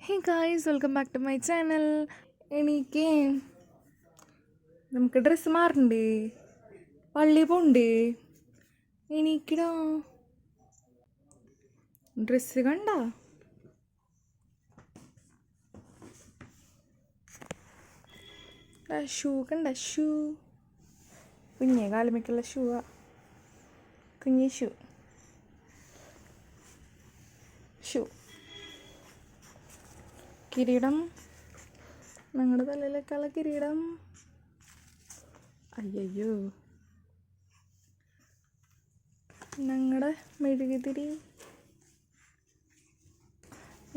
Hey guys, welcome back to my channel. എനിക്ക് നമുക്ക് dress മാറണ്ടേ, പള്ളി പോണ്ടേ. എനിക്കിടാ ഡ്രസ്സ് കണ്ട ഷൂ കണ്ട, ഷൂ കുഞ്ഞേ കാലമേക്കുള്ള ഷൂവാ, കുഞ്ഞി ഷൂ ഷൂ കിരീടം, ഞങ്ങളുടെ തലയിലേക്കുള്ള കിരീടം. അയ്യോ, ഞങ്ങളുടെ മെഴുകുതിരി,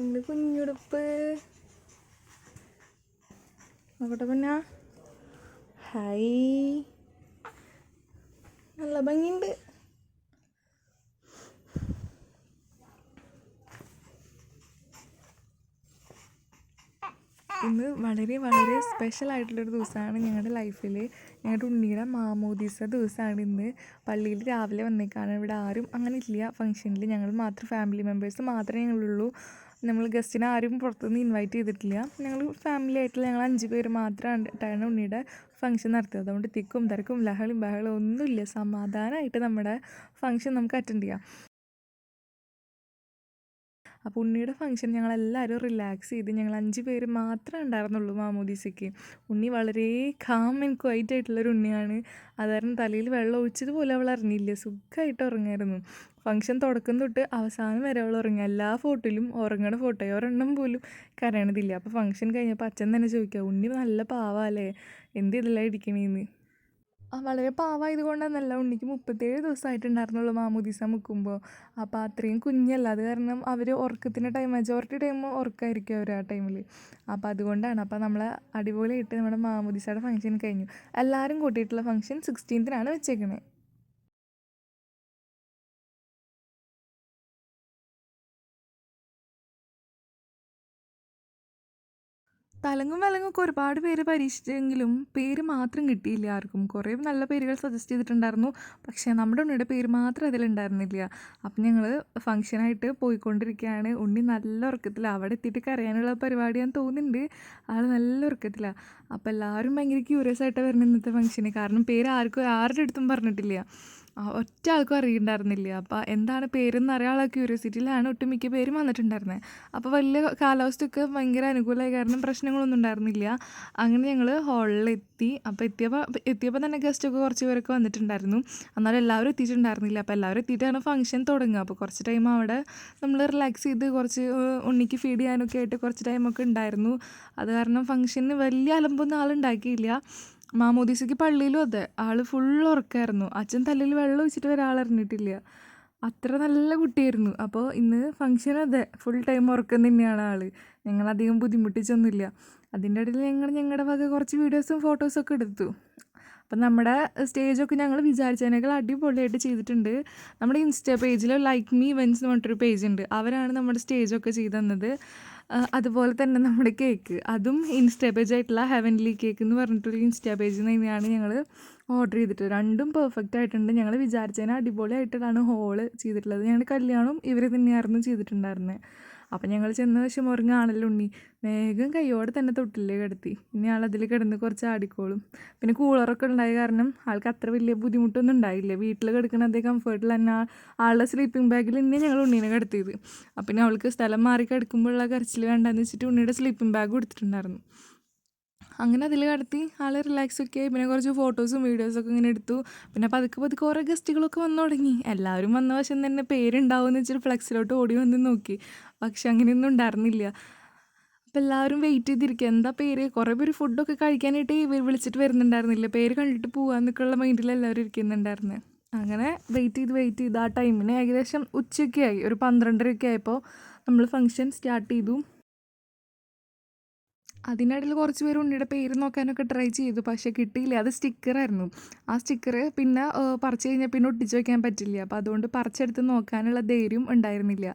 എൻ്റെ കുഞ്ഞുടുപ്പ് നോക്കട്ടെ. പിന്നെ ഹായ്, നല്ല ഭംഗിയുണ്ട്. ഇന്ന് വളരെ വളരെ സ്പെഷ്യലായിട്ടുള്ളൊരു ദിവസമാണ് ഞങ്ങളുടെ ലൈഫിൽ. ഞങ്ങളുടെ ഉണ്ണിയുടെ മാമോദീസ ദിവസമാണ് ഇന്ന്. പള്ളിയിൽ രാവിലെ വന്നേക്കാണ്. ഇവിടെ ആരും അങ്ങനെ ഇല്ല ഫംഗ്ഷനിൽ, ഞങ്ങൾ മാത്രം, ഫാമിലി മെമ്പേഴ്സ് മാത്രമേ ഞങ്ങളുള്ളൂ. നമ്മൾ ഗസ്റ്റിനെ ആരും പുറത്തുനിന്ന് ഇൻവൈറ്റ് ചെയ്തിട്ടില്ല. ഞങ്ങൾ ഫാമിലി ആയിട്ടുള്ള ഞങ്ങൾ 5 പേര് മാത്രമായിട്ടാണ് ഉണ്ണിയുടെ ഫംഗ്ഷൻ നടത്തിയത്. അതുകൊണ്ട് തിക്കും തിരക്കും ലഹളയും ബഹളവും ഒന്നുമില്ല, സമാധാനമായിട്ട് നമ്മുടെ ഫംഗ്ഷൻ നമുക്ക് അറ്റൻഡ് ചെയ്യാം. അപ്പോൾ ഉണ്ണിയുടെ ഫംഗ്ഷൻ ഞങ്ങളെല്ലാവരും റിലാക്സ് ചെയ്ത്, ഞങ്ങൾ 5 പേര് മാത്രമേ ഉണ്ടായിരുന്നുള്ളൂ മാമോദീസയ്ക്ക്. ഉണ്ണി വളരെ കാം ആൻഡ് ക്വൈറ്റ് ആയിട്ടുള്ളൊരു ഉണ്ണിയാണ്. അത് കാരണം തലയിൽ വെള്ളം ഒഴിച്ചതുപോലെ അവൾ അറിഞ്ഞില്ല, സുഖമായിട്ട് ഉറങ്ങായിരുന്നു. ഫംഗ്ഷൻ തുടക്കം തൊട്ട് അവസാനം വരെ അവൾ ഉറങ്ങുക. എല്ലാ ഫോട്ടോയിലും ഉറങ്ങണ ഫോട്ടോയോ ഒരെണ്ണം പോലും കരയണതില്ല. അപ്പോൾ ഫംഗ്ഷൻ കഴിഞ്ഞപ്പോൾ അച്ഛൻ തന്നെ ചോദിക്കുക, ഉണ്ണി നല്ല പാവല്ലേ, എന്ത് ഇതെല്ലാം ഇരിക്കണേന്ന്. വളരെ പാവമായത് കൊണ്ടാണെന്നല്ല, ഉണ്ണിക്ക് 37 ദിവസമായിട്ടുണ്ടായിരുന്നുള്ളൂ മാമോദീസ മുക്കുമ്പോൾ. അപ്പോൾ അത്രയും കുഞ്ഞല്ല, അത് കാരണം അവർ ഉറക്കത്തിൻ്റെ ടൈം, മെജോറിറ്റി ടൈം ഉറക്കമായിരിക്കും അവർ ആ ടൈമിൽ. അപ്പോൾ അതുകൊണ്ടാണ്. അപ്പോൾ നമ്മൾ അടിപൊളിയായിട്ട് നമ്മുടെ മാമോദീസയുടെ ഫംഗ്ഷൻ കഴിഞ്ഞു. എല്ലാവരും കൂട്ടിയിട്ടുള്ള ഫംഗ്ഷൻ 16th വെച്ചേക്കണേ. തലങ്ങും വിലങ്ങൊക്കെ ഒരുപാട് പേര് പരീക്ഷിച്ചെങ്കിലും പേര് മാത്രം കിട്ടിയില്ല ആർക്കും. കുറേ നല്ല പേരുകൾ സജസ്റ്റ് ചെയ്തിട്ടുണ്ടായിരുന്നു, പക്ഷേ നമ്മുടെ ഉണ്ണിയുടെ പേര് മാത്രം അതിലുണ്ടായിരുന്നില്ല. അപ്പം ഞങ്ങൾ ഫംഗ്ഷനായിട്ട് പോയിക്കൊണ്ടിരിക്കുകയാണ്. ഉണ്ണി നല്ല ഉറക്കത്തിലാണ്. അവിടെ എത്തിയിട്ട് കരയാനുള്ള പരിപാടിയാന്ന് തോന്നുന്നുണ്ട്. ആൾ നല്ല ഉറക്കത്തിലാണ്. അപ്പോൾ എല്ലാവരും ഭയങ്കര ക്യൂരിയസ് ആയിട്ട് വരുന്നത് ഇന്നത്തെ ഫംഗ്ഷന്. കാരണം പേര് ആരുടെ അടുത്തും പറഞ്ഞിട്ടില്ല, ഒറ്റ ആൾക്കും അറിയണ്ടായിരുന്നില്ല. അപ്പോൾ എന്താണ് പേരെന്ന് അറിയാനുള്ള ക്യൂരിയോസിറ്റിയിലാണ് ഒട്ടുമിക്ക പേരും വന്നിട്ടുണ്ടായിരുന്നത്. അപ്പോൾ വലിയ കാലാവസ്ഥയൊക്കെ ഭയങ്കര അനുകൂലമായ കാരണം പ്രശ്നങ്ങളൊന്നും ഉണ്ടായിരുന്നില്ല. അങ്ങനെ ഞങ്ങൾ ഹാളിലെത്തി. അപ്പോൾ എത്തിയപ്പോൾ തന്നെ ഗസ്റ്റൊക്കെ കുറച്ച് പേരൊക്കെ വന്നിട്ടുണ്ടായിരുന്നു. എന്നാലും എല്ലാവരും എത്തിയിട്ടുണ്ടായിരുന്നില്ല. അപ്പോൾ എല്ലാവരും എത്തിയിട്ടാണ് ഫംഗ്ഷൻ തുടങ്ങുക. അപ്പോൾ കുറച്ച് ടൈം അവിടെ നമ്മൾ റിലാക്സ് ചെയ്ത് കുറച്ച് ഉണ്ണിക്ക് ഫീഡ് ചെയ്യാനൊക്കെ ആയിട്ട് കുറച്ച് ടൈമൊക്കെ ഉണ്ടായിരുന്നു. അത് കാരണം ഫംഗ്ഷന് വലിയ അലമ്പൊന്നും ആളുണ്ടാക്കിയില്ല. മാമോദീസയ്ക്ക് പള്ളിയിലും അതെ, ആൾ ഫുൾ ഉറക്കമായിരുന്നു. അച്ഛൻ തലയിൽ വെള്ളം ഒഴിച്ചിട്ട് ഒരാൾ അറിഞ്ഞിട്ടില്ല, അത്ര നല്ല കുട്ടിയായിരുന്നു. അപ്പോൾ ഇന്ന് ഫംഗ്ഷൻ അതെ, ഫുൾ ടൈം ഉറക്കം തന്നെയാണ് ആൾ. ഞങ്ങളധികം ബുദ്ധിമുട്ടിച്ചൊന്നുമില്ല. അതിൻ്റെ ഇടയിൽ ഞങ്ങളുടെ വക കുറച്ച് വീഡിയോസും ഫോട്ടോസൊക്കെ എടുത്തു. അപ്പം നമ്മുടെ സ്റ്റേജൊക്കെ ഞങ്ങൾ വിചാരിച്ചതിനേക്കാൾ അടിപൊളിയായിട്ട് ചെയ്തിട്ടുണ്ട്. നമ്മുടെ ഇൻസ്റ്റാ പേജിൽ ലൈക്ക് മീ ഇവൻറ്റ്സ് എന്ന് പറഞ്ഞിട്ടൊരു പേജുണ്ട്, അവരാണ് നമ്മുടെ സ്റ്റേജൊക്കെ ചെയ്ത് തന്നത്. അതുപോലെ തന്നെ നമ്മുടെ കേക്ക്, അതും ഇൻസ്റ്റാ പേജായിട്ടുള്ള ഹെവൻലി കേക്ക് എന്ന് പറഞ്ഞിട്ടൊരു ഇൻസ്റ്റാ പേജിൽ നിന്ന് തന്നെയാണ് ഞങ്ങൾ ഓർഡർ ചെയ്തിട്ട്. രണ്ടും പെർഫെക്റ്റ് ആയിട്ടുണ്ട്. ഞങ്ങൾ വിചാരിച്ചതിന് അടിപൊളിയായിട്ടാണ് ഹോള് ചെയ്തിട്ടുള്ളത്. ഞങ്ങളുടെ കല്യാണവും ഇവർ തന്നെയായിരുന്നു ചെയ്തിട്ടുണ്ടായിരുന്നത്. അപ്പം ഞങ്ങൾ ചെന്ന വശം ഉറങ്ങാണല്ലോ ഉണ്ണി, വേഗം കൈയോടെ തന്നെ തൊട്ടിലേ കിടത്തി. ഇനി ആളതിൽ കിടന്ന് കുറച്ച് ആടിക്കോളും. പിന്നെ കൂളറൊക്കെ ഉണ്ടായ കാരണം ആൾക്ക് അത്ര വലിയ ബുദ്ധിമുട്ടൊന്നും ഉണ്ടായില്ല. വീട്ടിൽ കിടക്കുന്ന അതേ കംഫർട്ടിൽ തന്നെ ആളുടെ സ്ലീപ്പിംഗ് ബാഗിൽ തന്നെ ഞങ്ങൾ ഉണ്ണീനെ കിടത്തിയത്. അപ്പം പിന്നെ അവൾക്ക് സ്ഥലം മാറി കിടക്കുമ്പോഴുള്ള കരച്ചിൽ വേണ്ടെന്ന് വെച്ചിട്ട് ഉണ്ണിയുടെ സ്ലീപ്പിംഗ് ബാഗ് കൊടുത്തിട്ടുണ്ടായിരുന്നു. അങ്ങനെ അതിൽ കിടത്തി ആൾ റിലാക്സൊക്കെ ആയി. പിന്നെ കുറച്ച് ഫോട്ടോസും വീഡിയോസൊക്കെ ഇങ്ങനെ എടുത്തു. പിന്നെ പതുക്കെ കുറേ ഗസ്റ്റുകളൊക്കെ വന്നു തുടങ്ങി. എല്ലാവരും വന്ന വശം തന്നെ പേരുണ്ടാവുമെന്ന് വെച്ചിട്ട് ഫ്ലെക്സിലോട്ട് ഓടി വന്ന് നോക്കി, പക്ഷെ അങ്ങനെയൊന്നും ഉണ്ടായിരുന്നില്ല. അപ്പോൾ എല്ലാവരും വെയിറ്റ് ചെയ്തിരിക്കുക, എന്താ പേര്. കുറേ പേര് ഫുഡൊക്കെ കഴിക്കാനായിട്ട് വിളിച്ചിട്ട് വരുന്നുണ്ടായിരുന്നില്ല, പേര് കണ്ടിട്ട് പോകാമെന്നൊക്കെയുള്ള മൈൻഡിൽ എല്ലാവരും ഇരിക്കുന്നുണ്ടായിരുന്നത്. അങ്ങനെ വെയിറ്റ് ചെയ്ത് ആ ടൈമിന് ഏകദേശം ഉച്ചയൊക്കെ ആയി, ഒരു 12:30 ആയപ്പോൾ നമ്മൾ ഫംഗ്ഷൻ സ്റ്റാർട്ട് ചെയ്തു. അതിനിടയിൽ കുറച്ച് പേര് ഉണ്ണിയുടെ പേര് നോക്കാനൊക്കെ ട്രൈ ചെയ്തു, പക്ഷേ കിട്ടിയില്ല. അത് സ്റ്റിക്കറായിരുന്നു. ആ സ്റ്റിക്കർ പിന്നെ പറിച്ച് കഴിഞ്ഞാൽ പിന്നെ ഒട്ടിച്ച് വയ്ക്കാൻ പറ്റില്ല. അപ്പോൾ അതുകൊണ്ട് പറിച്ചെടുത്ത് നോക്കാനുള്ള ധൈര്യം ഉണ്ടായിരുന്നില്ല.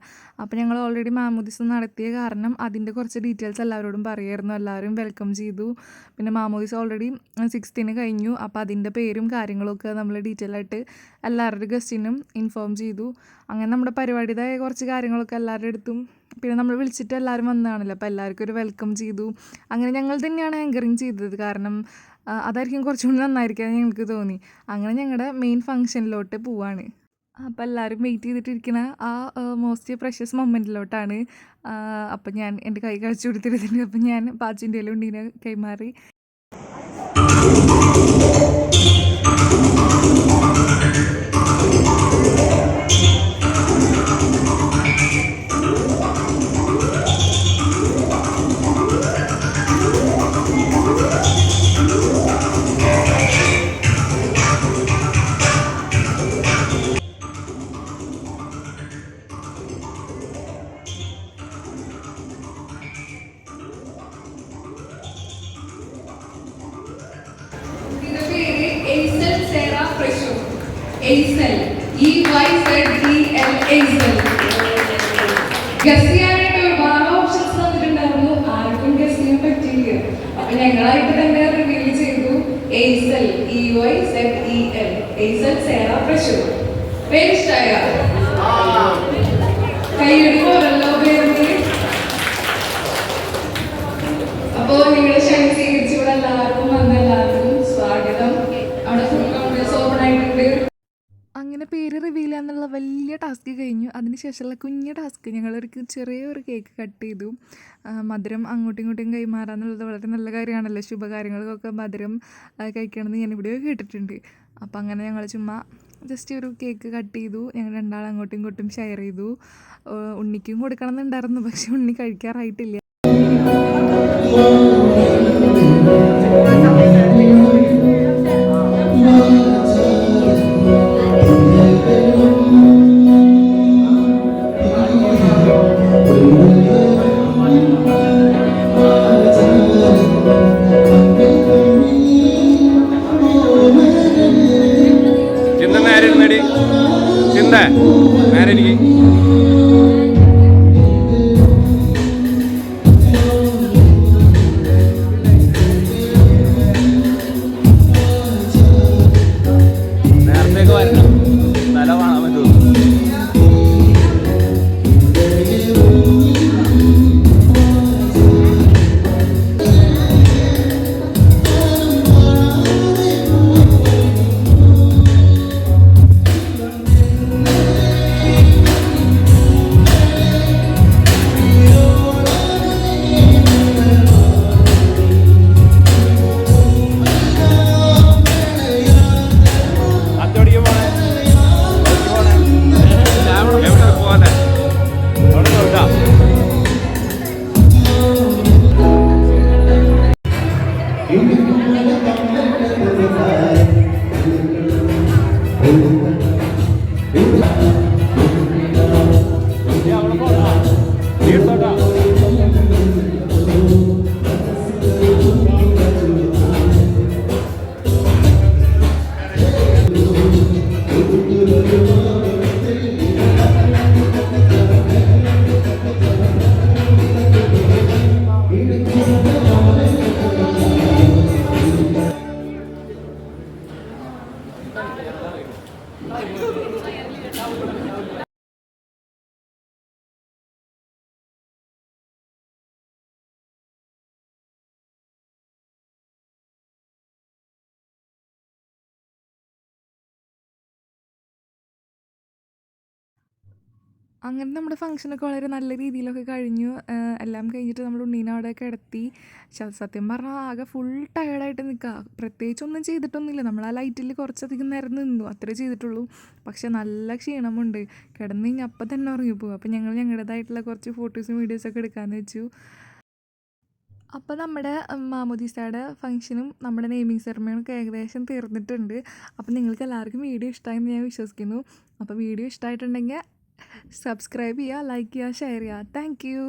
അപ്പോൾ ഞങ്ങൾ ഓൾറെഡി മാമോദീസ നടത്തിയ കാരണം അതിൻ്റെ കുറച്ച് ഡീറ്റെയിൽസ് എല്ലാവരോടും പറയായിരുന്നു. എല്ലാവരും വെൽക്കം ചെയ്തു. പിന്നെ മാമോദീസ ഓൾറെഡി 6th കഴിഞ്ഞു. അപ്പോൾ അതിൻ്റെ പേരും കാര്യങ്ങളൊക്കെ നമ്മൾ ഡീറ്റെയിൽ ആയിട്ട് എല്ലാവരുടെ ഗസ്റ്റിനും ഇൻഫോം ചെയ്തു. അങ്ങനെ നമ്മുടെ പരിപാടിയുടേതായ കുറച്ച് കാര്യങ്ങളൊക്കെ എല്ലാവരുടെ അടുത്തും പിന്നെ നമ്മൾ വിളിച്ചിട്ട് എല്ലാവരും വന്നതാണല്ലോ, അപ്പോൾ എല്ലാവർക്കും ഒരു വെൽക്കം ചെയ്തു. അങ്ങനെ ഞങ്ങൾ തന്നെയാണ് ആങ്കറിങ് ചെയ്തത്. കാരണം അതായിരിക്കും കുറച്ചും കൂടി നന്നായിരിക്കാൻ ഞങ്ങൾക്ക് തോന്നി. അങ്ങനെ ഞങ്ങളുടെ മെയിൻ ഫംഗ്ഷനിലോട്ട് പോവാണ്. അപ്പോൾ എല്ലാവരും വെയിറ്റ് ചെയ്തിട്ടിരിക്കുന്ന ആ മോസ്റ്റ് പ്രഷ്യസ് മൊമെൻറ്റിലോട്ടാണ്. അപ്പം ഞാൻ എൻ്റെ കൈ കഴിച്ചു കൊടുത്തിരുന്നുണ്ട്. അപ്പം ഞാൻ പാച്ചിൻ്റെ ഉണ്ടീനെ കൈമാറി. ഗസ് ചെയ്യാനായിട്ട് ഒരുപാട് ഓപ്ഷൻസ് തന്നിട്ടുണ്ടായിരുന്നു. ആർക്കും ഗസ് ചെയ്യാൻ പറ്റില്ല. അപ്പൊ ഞങ്ങളായിട്ട് തന്നെ റിവീൽ ചെയ്തു. എയ്സൽ, EYZEL, എയ്സൽ സേറ പ്രശൂർ. പേരിഷ്ടായ കൈയെടുക്കോരല്ലോ പേര്. അപ്പോ നിങ്ങളുടെ ക്ഷണം സ്വീകരിച്ച് ഇവിടെ എല്ലാവർക്കും വന്ന എല്ലാവർക്കും സ്വാഗതം. അവിടെ ഫുൾ കൗണ്ടേഴ്സ് ഓപ്പൺ ആയിട്ടുണ്ട്. അങ്ങനെ പേര് റിവീൽ ചെയ്യാന്നുള്ള വലിയ ടാസ്ക് കഴിഞ്ഞു. അതിന് ശേഷമുള്ള കുഞ്ഞു ടാസ്ക്, ഞങ്ങളൊരു ചെറിയൊരു കേക്ക് കട്ട് ചെയ്തു. മധുരം അങ്ങോട്ടും ഇങ്ങോട്ടും കൈമാറാന്നുള്ളത് വളരെ നല്ല കാര്യമാണല്ലോ. ശുഭകാര്യങ്ങൾക്കൊക്കെ മധുരം കഴിക്കണമെന്ന് ഞാനിവിടെ കേട്ടിട്ടുണ്ട്. അപ്പം അങ്ങനെ ഞങ്ങൾ ചുമ്മാ ജസ്റ്റ് ഒരു കേക്ക് കട്ട് ചെയ്തു. ഞങ്ങൾ രണ്ടാളും അങ്ങോട്ടും ഇങ്ങോട്ടും ഷെയർ ചെയ്തു. ഉണ്ണിക്കും കൊടുക്കണം എന്നുണ്ടായിരുന്നു, പക്ഷെ ഉണ്ണി കഴിക്കാറായിട്ടില്ല. അങ്ങനെ നമ്മുടെ ഫംഗ്ഷനൊക്കെ വളരെ നല്ല രീതിയിലൊക്കെ കഴിഞ്ഞു. എല്ലാം കഴിഞ്ഞിട്ട് നമ്മൾ ഉണ്ണീനെ അവിടെ കിടത്തി. സത്യം പറഞ്ഞാൽ ആകെ ഫുൾ ടയേർഡായിട്ട് നിൽക്കുക. പ്രത്യേകിച്ചൊന്നും ചെയ്തിട്ടൊന്നുമില്ല. നമ്മൾ ആ ലൈറ്റിൽ കുറച്ചധികം നേരം നിന്നു, അത്രേ ചെയ്തിട്ടുള്ളൂ. പക്ഷെ നല്ല ക്ഷീണമുണ്ട്. കിടന്ന് കഴിഞ്ഞാൽ അപ്പം തന്നെ ഉറങ്ങിപ്പോകും. അപ്പം ഞങ്ങൾ ഞങ്ങളുടേതായിട്ടുള്ള കുറച്ച് ഫോട്ടോസും വീഡിയോസൊക്കെ എടുക്കാമെന്ന് വെച്ചു. അപ്പോൾ നമ്മുടെ മാമോദീസയുടെ ഫംഗ്ഷനും നമ്മുടെ നെയിമിങ് സെറമണിയൊക്കെ ഏകദേശം തീർന്നിട്ടുണ്ട്. അപ്പോൾ നിങ്ങൾക്ക് എല്ലാവർക്കും വീഡിയോ ഇഷ്ടമായെന്ന് ഞാൻ വിശ്വസിക്കുന്നു. അപ്പോൾ വീഡിയോ ഇഷ്ടമായിട്ടുണ്ടെങ്കിൽ സബ്സ്ക്രൈബ് ചെയ്യുക, ലൈക്ക് ചെയ്യുക, ഷെയർ ചെയ്യുക. Thank you.